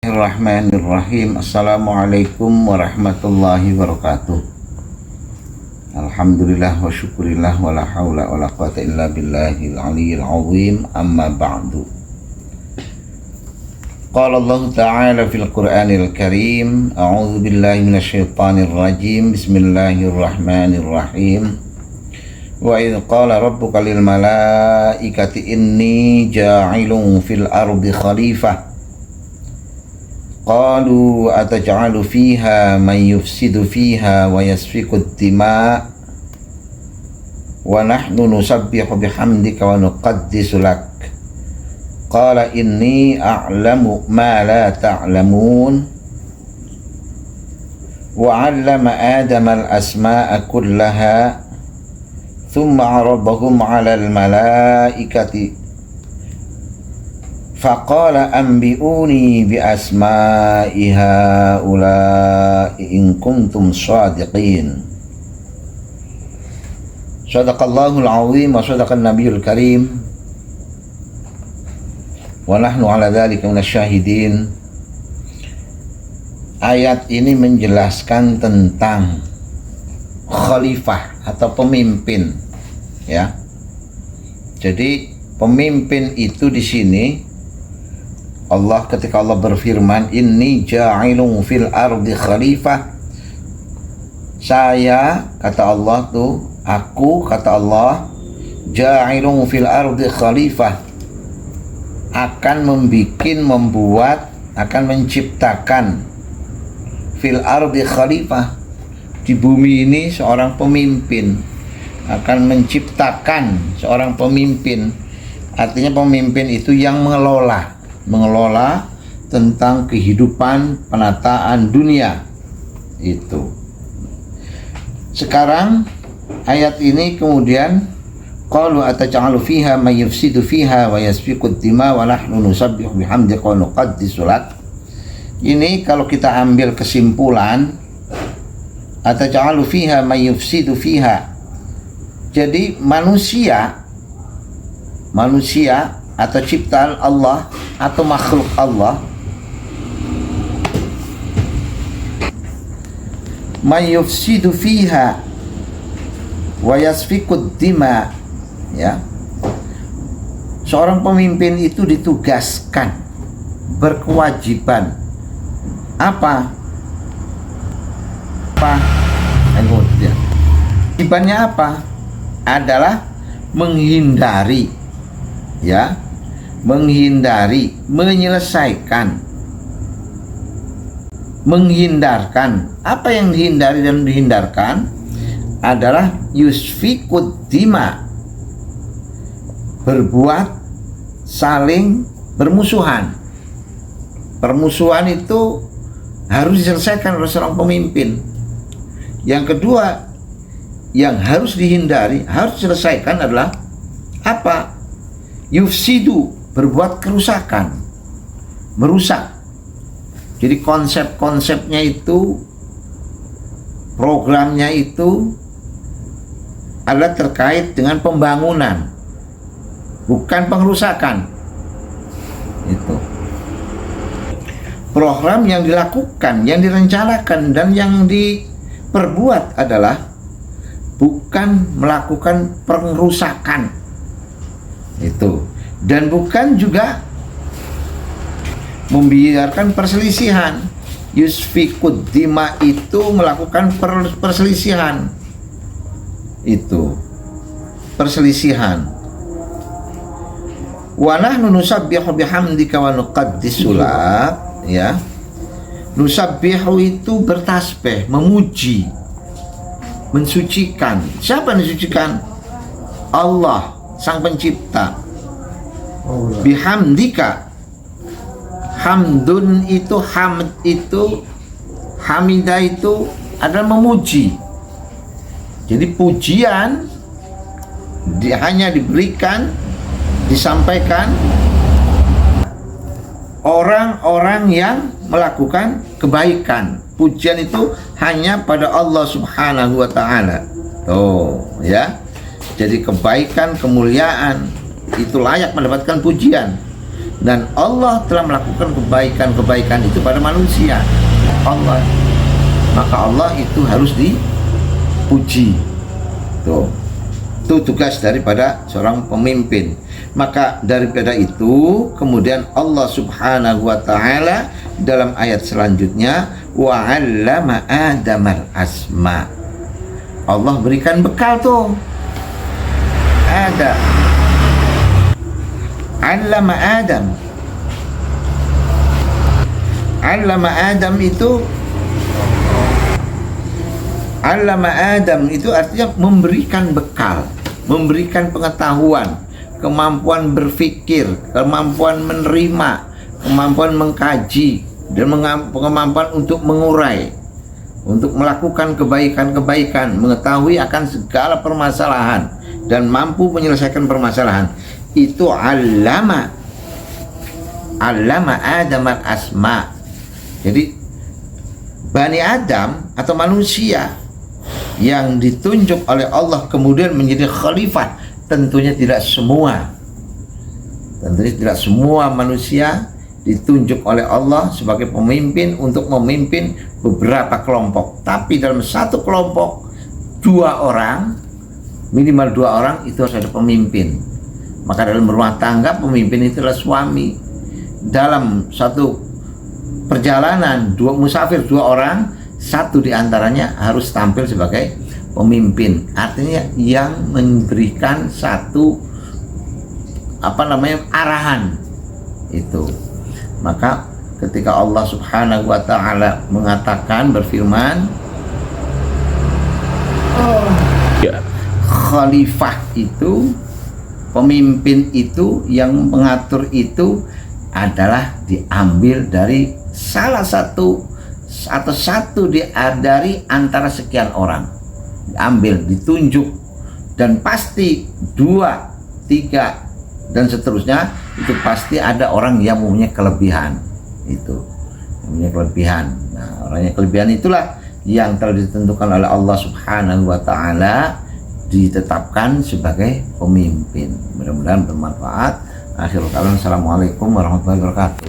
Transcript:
Bismillahirrahmanirrahim. Assalamualaikum warahmatullahi wabarakatuh. Alhamdulillah wa syukurillah wa la hawla wa la quwata illa billahil aliyyil azim. Amma ba'du. Qala Allah Ta'ala fil Qur'anil Karim, a'udzu billahi minasyaitonir rajim. Bismillahirrahmanirrahim. Wa idh qala rabbuka lil malaikati inni ja'ilun fil ardi khalifah. Qalu ataj'alu fiha man yufsidu fiha wa yasfiku ad-dima' wa nahnu nusabbihu bihamdika wa nuqaddisu lak. Qala inni a'lamu ma la ta'lamun. Wa 'allama Adama al-asma'a kullaha thumma 'aradahum 'ala al-malaikati faqala anbi'uni bi asma'i haula'i in kuntum shadiqin. Shadaqallahul azim wa shadaqan nabiyul karim wa nahnu ala dzalika minasyahidin. Ayat ini menjelaskan tentang khalifah atau pemimpin, ya. Jadi pemimpin itu di sini Allah, ketika Allah berfirman, inni ja'ilun fil ardi khalifah, saya, kata Allah tuh, aku, kata Allah, ja'ilun fil ardi khalifah, akan membuat, akan menciptakan fil ardi khalifah, di bumi ini seorang pemimpin, akan menciptakan seorang pemimpin. Artinya pemimpin itu yang mengelola tentang kehidupan penataan dunia itu. Sekarang ayat ini kemudian qalu ataj'alu fiha may yufsidu fiha wa yasfiku ad-dima wa nahnu nusabbihu bihamdika wa nuqaddisu lak. Ini kalau kita ambil kesimpulan, ataj'alu fiha may yufsidu fiha. Jadi manusia atau ciptaan Allah atau makhluk Allah, may yufsidu fiha wa yasfikud dima, ya. Seorang pemimpin itu ditugaskan, berkewajiban apa? Kewajibannya apa? Adalah menghindari, ya, menyelesaikan, menghindarkan. Apa yang dihindari dan dihindarkan adalah yusfikud dima, berbuat saling bermusuhan. Permusuhan itu harus diselesaikan oleh seorang pemimpin. Yang kedua yang harus dihindari, harus diselesaikan adalah apa? Yufsidu, berbuat kerusakan, merusak. Jadi konsep-konsepnya itu, programnya itu adalah terkait dengan pembangunan, bukan pengerusakan. Itu program yang dilakukan, yang direncanakan dan yang diperbuat adalah bukan melakukan pengerusakan itu, dan bukan juga membiarkan perselisihan. Yusfikud dima itu melakukan perselisihan, itu perselisihan. Wa nahnu nusabbihu bihamdika wa nuqaddisu lak, ya. Nusabbihu itu bertasbih, memuji, mensucikan. Siapa yang disucikan? Allah, Sang Pencipta. Bihamdika, hamdun itu, hamd itu, hamidah itu adalah memuji. Jadi pujian hanya diberikan, disampaikan orang-orang yang melakukan kebaikan. Pujian itu hanya pada Allah Subhanahu wa ta'ala. Tuh, ya. Jadi kebaikan, kemuliaan itu layak mendapatkan pujian. dan Allah telah melakukan kebaikan-kebaikan itu pada manusia. Allah, maka Allah itu harus dipuji. Tuh, itu tugas daripada seorang pemimpin. Maka daripada itu kemudian Allah Subhanahu wa taala dalam ayat selanjutnya, wa 'allama Adamal asma. Allah berikan bekal tuh. Ada 'allama Adam. 'Allama Adam itu, 'allama Adam itu artinya memberikan bekal, memberikan pengetahuan, kemampuan berpikir, kemampuan menerima, kemampuan mengkaji, dan kemampuan untuk mengurai, untuk melakukan kebaikan-kebaikan, mengetahui akan segala permasalahan dan mampu menyelesaikan permasalahan. Itu 'allama Adam al-asma. Jadi Bani Adam atau manusia yang ditunjuk oleh Allah kemudian menjadi khalifah, tentunya tidak semua manusia ditunjuk oleh Allah sebagai pemimpin untuk memimpin beberapa kelompok. Tapi dalam satu kelompok, minimal dua orang itu harus ada pemimpin. Maka dalam rumah tangga pemimpin itu adalah suami. Dalam satu perjalanan musafir dua orang, satu diantaranya harus tampil sebagai pemimpin. Artinya yang memberikan satu arahan itu. Maka ketika Allah Subhanahu wa taala mengatakan, berfirman, khalifah itu, pemimpin itu, yang mengatur itu adalah diambil dari salah satu atau satu dari antara sekian orang, diambil, ditunjuk, dan pasti 2, 3 dan seterusnya itu pasti ada orang yang mempunyai kelebihan. Itu mempunyai kelebihan. Nah, orangnya kelebihan itulah yang telah ditentukan oleh Allah Subhanahu wa taala, ditetapkan sebagai pemimpin. Mudah-mudahan bermanfaat. Akhirul kalam, assalamualaikum warahmatullahi wabarakatuh.